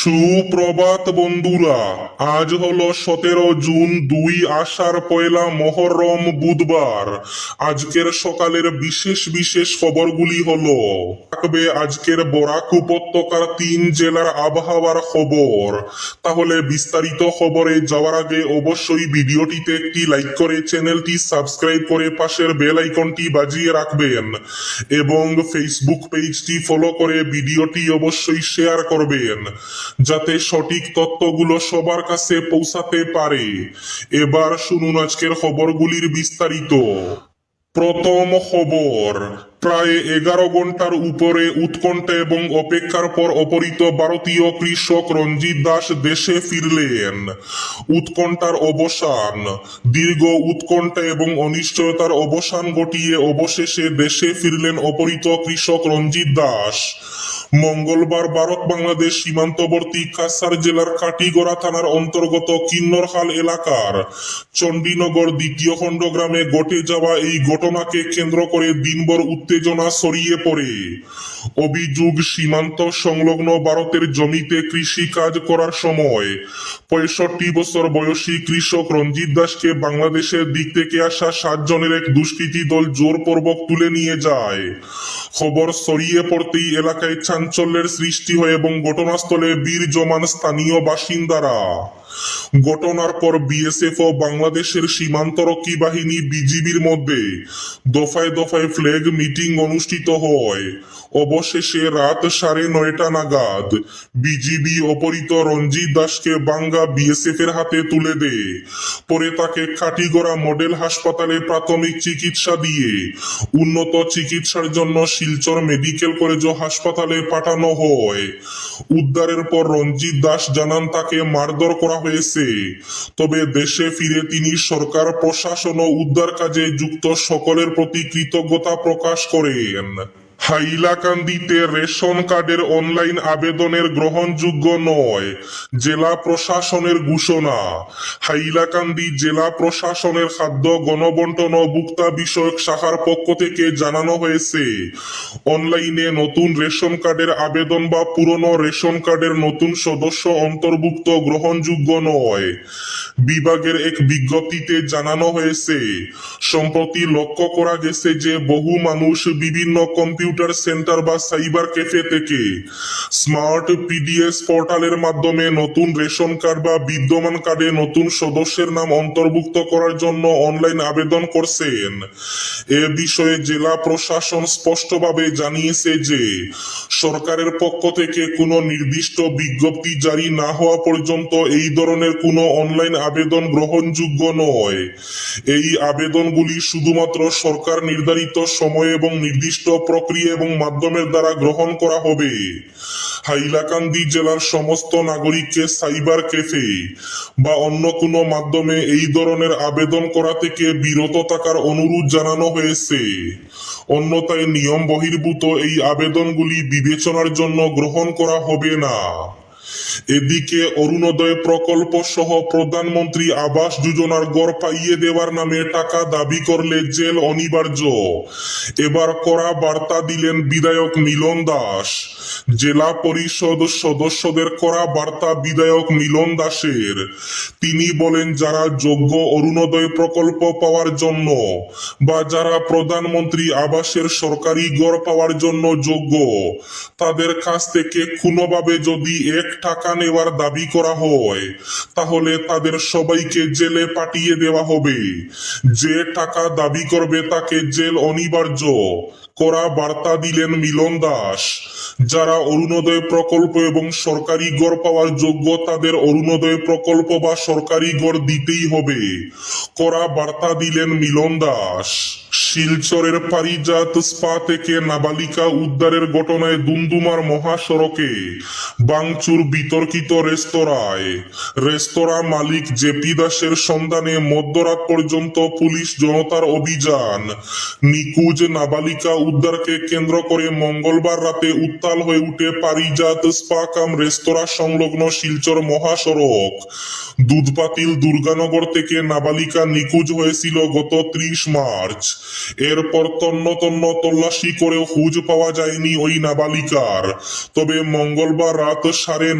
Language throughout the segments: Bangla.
সুপ্রভাত বন্ধুরা, আজ হলো 17 জুন, 2 আষাঢ়, পয়লা মহরম, বুধবার। আজকের সকালের বিশেষ বিশেষ খবরগুলি হলো, থাকবে আজকের বরাক উপত্যকার 3 জেলার আবহাওয়ার খবর। তাহলে বিস্তারিত খবরে যাওয়ার আগে অবশ্যই ভিডিওটিতে একটি লাইক করে চ্যানেলটি সাবস্ক্রাইব করে পাশের বেল আইকনটি বাজিয়ে রাখবেন এবং ফেসবুক পেজটি ফলো করে ভিডিওটি অবশ্যই শেয়ার করবেন যাতে সঠিক তথ্যগুলো সবার কাছে পৌঁছাতে পারে। এবার শুনুন আজকের খবরগুলির বিস্তারিত। প্রথম খবর, প্রায় 11 ঘন্টার উপরে উৎকণ্ঠা এবং অপেক্ষার পর অপহৃত ভারতীয় কৃষক রঞ্জিত দাস দেশে ফিরলেন। উৎকণ্ঠার অবসান, দীর্ঘ উৎকণ্ঠা এবং অনিশ্চয়তার অবসান ঘটিয়ে অবশেষে দেশে ফিরলেন অপহৃত কৃষক রঞ্জিত দাস। মঙ্গলবার ভারত বাংলাদেশ সীমান্তবর্তী কাছাড় জেলার কাটিগড়া থানার অন্তর্গত কিন্নরখাল এলাকার চণ্ডীনগর দ্বিতীয় খণ্ড গ্রামে ঘটে যাওয়া এই ঘটনাকে কেন্দ্র করে দিনভর উত্তেজনা ছড়িয়ে পড়ে। অভিযোগ, সীমান্ত সংলগ্ন ভারতের জমিতে কৃষি কাজ করার সময় 65 বছর বয়সী কৃষক রঞ্জিত দাসকে বাংলাদেশের দিক থেকে আসা 7 জনের এক দুষ্কৃতী দল জোরপূর্বক তুলে নিয়ে যায়। খবর ছড়িয়ে পড়তেই এলাকায় চাঞ্চল্যের সৃষ্টি হয় এবং ঘটনাস্থলে ভিড় জমান স্থানীয় বাসিন্দারা। ঘটনার পর বিএসএফ ও বাংলাদেশের সীমান্তরক্ষী বাহিনী বিজিবির মধ্যে দফায় দফায় ফ্ল্যাগ মিটিং অনুষ্ঠিত হয়। অবশেষে রাত 9:30 নাগাদ বিজিবি অপহৃত রঞ্জিত দাসকে বাঙ্গা বিএসএফ এর হাতে তুলে দেয়। পরে তাকে কাটিগড়া মডেল হাসপাতালে প্রাথমিক চিকিৎসা দিয়ে উন্নত চিকিৎসার জন্য শিলচর মেডিকেল কলেজ ও হাসপাতালে পাঠানো হয়। উদ্ধারের পর রঞ্জিত দাস জানান তাকে মারধর করা হয়েছে, তবে দেশে ফিরে তিনি সরকার, প্রশাসন ও উদ্ধার কাজে যুক্ত সকলের প্রতি কৃতজ্ঞতা প্রকাশ করেন। হাইলাকান্দিতে রেশন কার্ডের অনলাইন আবেদনের গ্রহণযোগ্য নয়, জেলা প্রশাসনের ঘোষণা। হাইলাকান্দি জেলা প্রশাসনের খাদ্য গণবন্টন ও ভোক্তা বিষয়ক শাখার পক্ষ থেকে জানানো হয়েছে, অনলাইনে নতুন রেশন কার্ডের আবেদন বা পুরনো রেশন কার্ডের নতুন সদস্য অন্তর্ভুক্ত গ্রহণযোগ্য নয়। বিভাগের এক বিজ্ঞপ্তিতে জানানো হয়েছে, সম্প্রতি লক্ষ্য করা গেছে যে বহু মানুষ বিভিন্ন কম্পিউটার সেন্টার বা সাইবার ক্যাফে থেকে স্মার্ট পিডিএস পোর্টালের মাধ্যমে নতুন রেশন কার্ড বা বিদ্যমান কার্ডে নতুন সদস্যের নাম অন্তর্ভুক্ত করার জন্য অনলাইন আবেদন করছেন। এ বিষয়ে জেলা প্রশাসন স্পষ্টভাবে জানিয়েছে যে সরকারের পক্ষ থেকে কোনো নির্দিষ্ট বিজ্ঞপ্তি জারি না হওয়া পর্যন্ত এই ধরনের কোনো অনলাইন আবেদন গ্রহণযোগ্য নয়। এই আবেদনগুলি শুধুমাত্র সরকার নির্ধারিত সময় এবং নির্দিষ্ট প্রক্রিয়া এবং মাধ্যমের দ্বারা গ্রহণ করা হবে। হাইলাকান্দি জেলার সমস্ত নাগরিককে সাইবার ক্যাফে বা অন্য কোনো মাধ্যমে এই ধরনের আবেদন করা থেকে বিরত থাকার অনুরোধ জানানো হয়েছে। অন্যথায় নিয়ম বহির্ভূত এই আবেদনগুলি বিবেচনার জন্য গ্রহণ করা হবে না। এদিকে অরুণোদয় প্রকল্প সহ প্রধানমন্ত্রী আবাস যোজনার গড় পাইয়ে দেওয়ার নামে টাকা দাবি করলে জেল অনিবার্য। এবার কড়া বার্তা দিলেন বিধায়ক মিলন দাস। জেলা পরিষদ সদস্যদের কড়া বার্তা বিধায়ক মিলন দাসের। তিনি বলেন, যারা যোগ্য অরুণোদয় প্রকল্প পাওয়ার জন্য বা যারা প্রধানমন্ত্রী আবাসের সরকারি গড় পাওয়ার জন্য যোগ্য, তাদের কাছ থেকে কোনোভাবে যদি 1 টাকা নেওয়ার দাবি করা হয় তাহলে তাদের সবাইকে জেলে পাঠিয়ে দেওয়া হবে। যে টাকা দাবি করবে তাকে জেল অনিবার্য। কড়া বার্তা দিলেন মিলন দাস। যারা অরুণোদয় প্রকল্প এবং সরকারি গড় পাওয়ার যোগ্য তাদের অরুণোদয় প্রকল্প বা সরকারি গড় দিতেই হবে। কড়া বার্তা দিলেন মিলন দাস। শিলচরের পারিজাত স্পা থেকে নাবালিকা উদ্ধারের ঘটনায় দুমদুমার মহাসড়কে ভাঙচুর বিতর্কিত রেস্তোরাঁয়। রেস্তোরাঁ মালিক জেপি দাসের সন্ধানে মধ্যরাত পর্যন্ত পুলিশ জনতার অভিযান। নিখোঁজ নাবালিকা উদ্ধারকে কেন্দ্র করে মঙ্গলবার রাতে উত্তাল হয়ে উঠে পারিজাত স্পা কাম রেস্তোরাঁ সংলগ্ন শিলচর মহাসড়ক। দুধপাতিল দুর্গানগর থেকে নাবালিকা নিখোঁজ হয়েছিল গত 30 মার্চ। এরপর তন্ন তন্ন তল্লাশি করেও খোঁজ পাওয়া যায়নি ওই নাবালিকার। তবে মঙ্গলবার রাত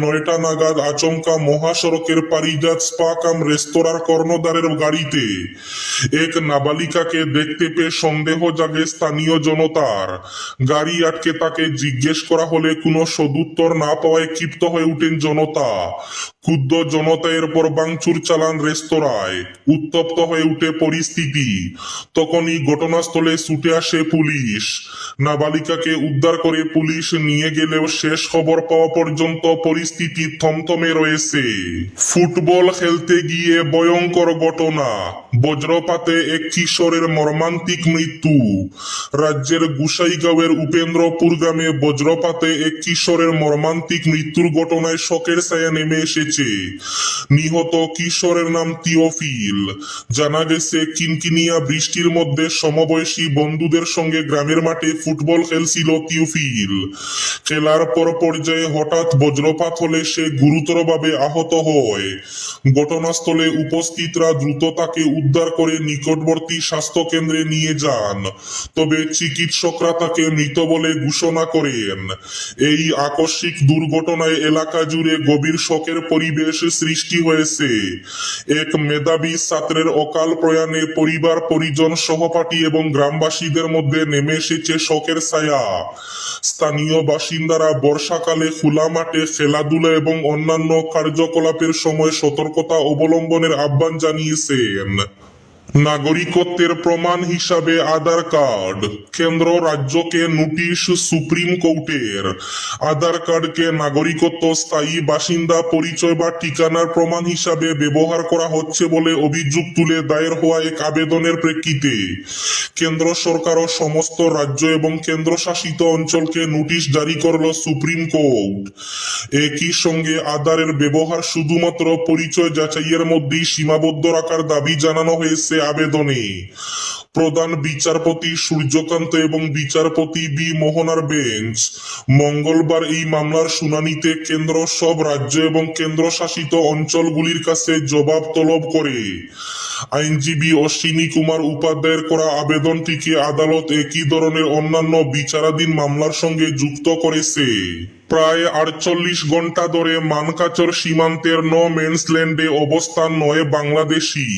9টা নাগাদ আচমকা মহাসড়কের পারিজাত স্পা কাম রেস্তোরাঁর কর্ণধারের গাড়িতে এক নাবালিকাকে দেখতে পেয়ে সন্দেহ জাগে স্থানীয় জনতার। গাড়ি আটকে তাকে জিজ্ঞেস করা হলে কোনো সদুত্তর না পাওয়ায় ক্ষিপ্ত হয়ে উঠেন জনতা। ক্ষুব্ধ জনতা এরপর ভাঙচুর চালান রেস্তোরাঁয়। উত্তপ্ত হয়ে উঠে পরিস্থিতি। তখনই ঘটনাস্থলে ছুটে আসে পুলিশ। নাবালিকাকে উদ্ধার করে পুলিশ নিয়ে গেলেও শেষ খবর পাওয়া পর্যন্ত পরিস্থিতি থমথমে রয়েছে। ফুটবল খেলতে গিয়ে ভয়ঙ্কর ঘটনা, বজ্রপাতে এক কিশোরের মর্মান্তিক মৃত্যু। রাজ্যের গুসাইগাঁওয়ের উপেন্দ্রপুর গ্রামে বজ্রপাতে এক কিশোরের মর্মান্তিক মৃত্যুর ঘটনায় শোকের ছায়া নেমে এসেছে। নিহত কিশোরের নাম তিওফিল। জানা গেছে কিনকিনিয়া বৃষ্টির মধ্যে সমবয়সী বন্ধুদের সঙ্গে গ্রামের মাঠে ফুটবল খেলছিল তিওফিল। খেলার পর পর্যায়ে হঠাৎ বজ্রপাত হলে সে গুরুতরভাবে আহত হয়। ঘটনাস্থলে উপস্থিতরা দ্রুত তাকে উদ্ধার করে নিকটবর্তী স্বাস্থ্য কেন্দ্রে নিয়ে যান, তবে চিকিৎসকরা তাকে মৃত বলে ঘোষণা করেন। এই আকস্মিক দুর্ঘটনায় এলাকা জুড়ে গভীর শোকের পরিবেশ সৃষ্টি হয়েছে। এক মেধাবী ছাত্রের অকাল প্রয়াণে পরিবার, পরিজন, সহপাঠী এবং গ্রামবাসীদের মধ্যে নেমে এসেছে শোকের ছায়া। স্থানীয় বাসিন্দারা বর্ষাকালে খোলা মাঠে খেলাধুলা এবং অন্যান্য কার্যকলাপের সময় সতর্কতা অবলম্বনের আহ্বান জানিয়েছেন। নাগরিকত্বের প্রমাণ হিসাবে আধার কার্ড, কেন্দ্র রাজ্যকে নোটিশ সুপ্রিম কোর্টের। আধার কার্ডকে নাগরিকত্ব, স্থায়ী বাসিন্দা পরিচয় বা ঠিকানার প্রমাণ হিসাবে ব্যবহার করা হচ্ছে বলে অভিযোগ তুলে দায়ের হওয়া এক আবেদনের প্রেক্ষিতে কেন্দ্র সরকার ও সমস্ত রাজ্য এবং কেন্দ্রশাসিত অঞ্চলকে নোটিশ জারি করল সুপ্রিম কোর্ট। একই সঙ্গে আধারের ব্যবহার শুধুমাত্র পরিচয় যাচাইয়ের মধ্যেই সীমাবদ্ধ রাখার দাবি জানানো হয়েছে আবেদনে। প্রধান বিচারপতি সূর্যকান্ত এবং বিচারপতি বি মোহনার বেঞ্চ মঙ্গলবার এই মামলার শুনানিতে কেন্দ্র সব রাজ্য এবং কেন্দ্রশাসিত অঞ্চলগুলির কাছে জবাব তলব করে। আইনজীবী অশ্বিনী কুমার উপাধ্যায়ের করা আবেদনটিকে আদালত একই ধরনের অন্যান্য বিচারাধীন মামলার সঙ্গে যুক্ত করেছে। প্রায় 48 ঘন্টা ধরে মানকাচর সীমান্তের নো মেন্স ল্যান্ডে অবস্থান নয় বাংলাদেশি।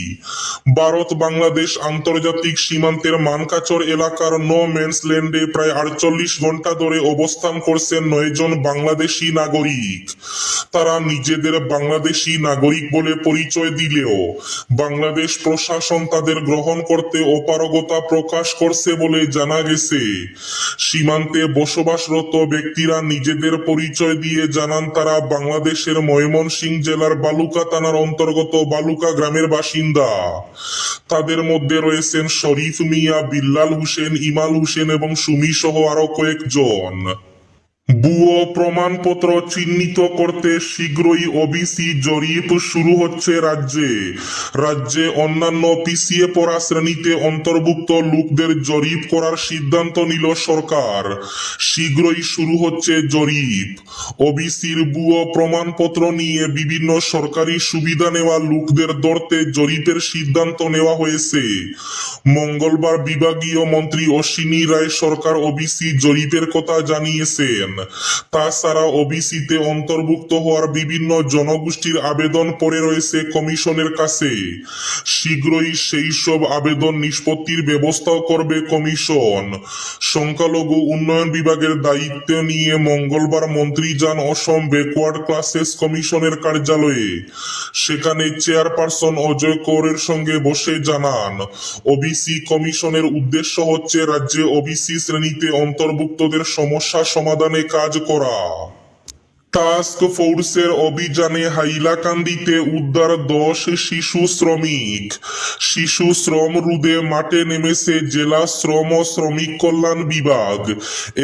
ভারত বাংলাদেশ আন্তর্জাতিক সীমান্তের মানকাচর এলাকার নো মেন্স ল্যান্ডে প্রায় 48 ঘন্টা ধরে অবস্থান করছেন 9 জন বাংলাদেশি নাগরিক। তারা নিজেদের বাংলাদেশি নাগরিক বলে পরিচয় দিলেও বাংলাদেশ প্রশাসন তাদের গ্রহণ করতে অপারগতা প্রকাশ করছে বলে জানা গেছে। সীমান্তে বসবাসরত ব্যক্তিরা নিজেদের পরিচয় দিয়ে জানান তারা বাংলাদেশের ময়মনসিংহ জেলার বালুকা থানার অন্তর্গত বালুকা গ্রামের বাসিন্দা। তাদের মধ্যে রয়েছেন শরীফ মিয়া, বিল্লাল হোসেন, ইমাল হোসেন এবং সুমি সহ আরো কয়েকজন। ভুয়ো প্রমাণপত্র চিহ্নিত করতে শীঘ্রই ওবিসি জরিপ শুরু হচ্ছে রাজ্যে অন্যান্য পিছিয়ে পড়া শ্রেণীতে অন্তর্ভুক্ত লোকদের জরিপ করার সিদ্ধান্ত নিল সরকার। শীঘ্রই শুরু হচ্ছে জরিপ। ওবিসির ভুয়ো প্রমাণপত্র নিয়ে বিভিন্ন সরকারি সুবিধা নেওয়া লোকদের ধরতে জরিপের সিদ্ধান্ত নেওয়া হয়েছে। মঙ্গলবার বিভাগীয় মন্ত্রী অশ্বিনী রায় সরকার ওবিসি জরিপের কথা জানিয়েছেন। তাছাড়া ওবিসিতে অন্তর্ভুক্ত হওয়ার বিভিন্ন জনগোষ্ঠীর আবেদন পড়ে রয়েছে কমিশনের কাছে। শীঘ্রই সেই সব আবেদন নিষ্পত্তির ব্যবস্থাও করবে কমিশন। সংখ্যালঘু উন্নয়ন বিভাগের দায়িত্ব নিয়ে মঙ্গলবার মন্ত্রী যান অসম ব্যাকওয়ার্ড ক্লাসেস কমিশনের কার্যালয়ে। সেখানে চেয়ারপারসন অজয় কৌরের সঙ্গে বসে জানান, ওবিসি কমিশনের উদ্দেশ্য হচ্ছে রাজ্যে ওবিসি শ্রেণীতে অন্তর্ভুক্তদের সমস্যা সমাধানে কাজ করা। টাস্ক ফোর্সের অভিযানে হাইলাকান্দিতে উদ্ধার 10 শিশু শ্রমিক। শিশু শ্রম রোধে মাঠে নেমেছে জেলা শ্রম ও শ্রমিক কল্যাণ বিভাগ।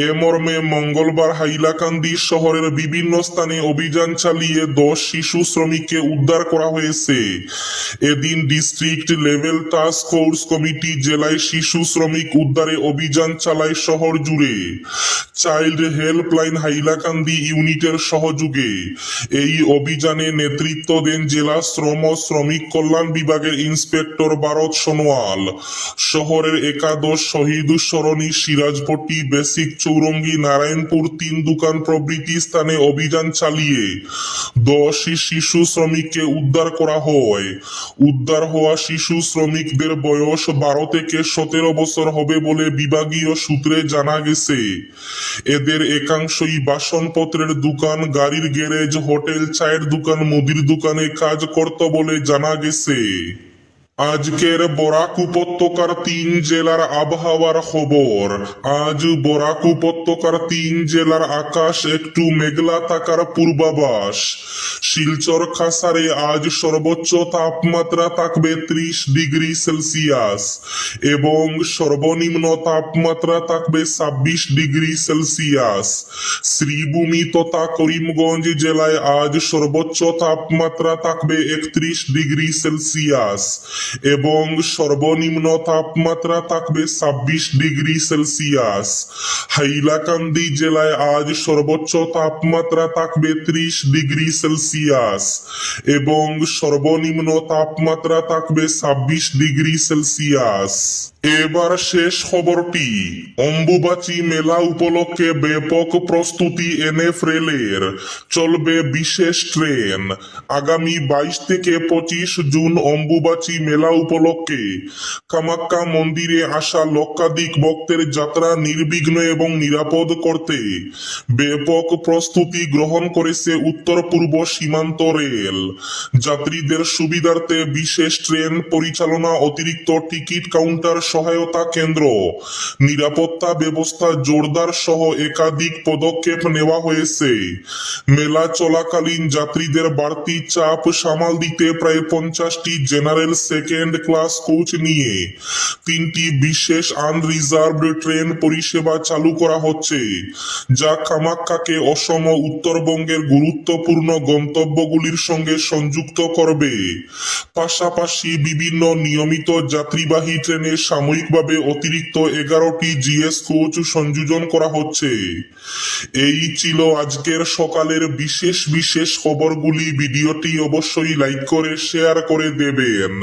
এ মর্মে মঙ্গলবার হাইলাকান্দি শহরের বিভিন্ন স্থানে অভিযান চালিয়ে 10 শিশু শ্রমিককে উদ্ধার করা হয়েছে। এদিন district level task force committee জেলায় শিশু শ্রমিক উদ্ধারে অভিযান চালায় শহর জুড়ে। চাইল্ড হেল্পলাইন হাইলাকান্দি ইউনিটের সহযোগে এই অভিযানে নেতৃত্ব দেন জেলা শ্রম ও শ্রমিক কল্যাণ বিভাগের ইন্সপেক্টর ভারত সোনোয়াল। শহরের একাদশ শহীদ সরণি, সিরাজপট্টি, বেসিক, চৌরঙ্গি, নারায়ণপুর, 3 দোকান প্রভৃতি স্থানে অভিযান চালিয়ে 10 শিশু শ্রমিককে উদ্ধার করা হয়। উদ্ধার হওয়া শিশু শ্রমিকদের বয়স 12 থেকে 17 বছর হবে বলে বিভাগীয় সূত্রে জানা গেছে। এদের একাংশই বাসনপত্রের দোকান, গাড়ির গ্যারেজ, হোটেল, চায়ের দোকান, মুদির দোকানে কাজ করত বলে জানা গেছে। আজকের বরাক উপত্যকার 3 জেলার আবহাওয়ার খবর। আজ বরাক উপত্যকার 3 জেলার আকাশ একটু মেঘলা থাকার পূর্বাভাস। শিলচর খাসারে আজ সর্বোচ্চ তাপমাত্রা থাকবে 30 ডিগ্রি সেলসিয়াস এবং সর্বনিম্ন তাপমাত্রা থাকবে 26 ডিগ্রি সেলসিয়াস। শ্রীভূমি তথা করিমগঞ্জ জেলায় আজ সর্বোচ্চ তাপমাত্রা থাকবে 31 ডিগ্রি সেলসিয়াস এবং সর্বনিম্ন তাপমাত্রা থাকবে 26 ডিগ্রি সেলসিয়াস। হাইলাকান্দি জেলায় আজ সর্বোচ্চ তাপমাত্রা থাকবে 30 ডিগ্রি সেলসিয়াস এবং সর্বনিম্ন তাপমাত্রা থাকবে 26 ডিগ্রি সেলসিয়াস। এবার শেষ খবরটি। অম্বুবাচী মেলা উপলক্ষে ব্যাপক প্রস্তুতি এনএফরেলের। চলবে বিশেষ ট্রেন। আগামী 22 থেকে 25 জুন অম্বুবাচী মেলা উপলক্ষে কামাখ্যা মন্দিরে আসা লক্ষাধিক ভক্তের যাত্রা নির্বিঘ্ন এবং নিরাপদ করতে ব্যাপক প্রস্তুতি গ্রহণ করেছে উত্তর পূর্ব সীমান্ত রেল। যাত্রীদের সুবিধার্থে বিশেষ ট্রেন পরিচালনা, অতিরিক্ত টিকিট কাউন্টার, সহায়তা কেন্দ্র, নিরাপত্তা ব্যবস্থা জোরদার সহ একাধিক পদক্ষেপ নেওয়া হয়েছে। মেলা চলাকালীন যাত্রীদের বাড়তি চাপ সামাল দিতে প্রায় 50টি জেনারেল সেকেন্ড ক্লাস কোচ নিয়ে 3টি বিশেষ আনরিজার্ভড ট্রেন পরিষেবা চালু করা হচ্ছে, যা কামাখ্যাকে অসম উত্তরবঙ্গের গুরুত্বপূর্ণ গন্তব্যগুলির সঙ্গে সংযুক্ত করবে। পাশাপাশি বিভিন্ন নিয়মিত যাত্রীবাহী ট্রেনে সাময়িকভাবে অতিরিক্ত 11টি জিএস কোচ সংযোজন করা হচ্ছে। এই ছিল আজকের সকালের বিশেষ খবরগুলি। ভিডিওটি অবশ্যই লাইক করে শেয়ার করে দেবেন।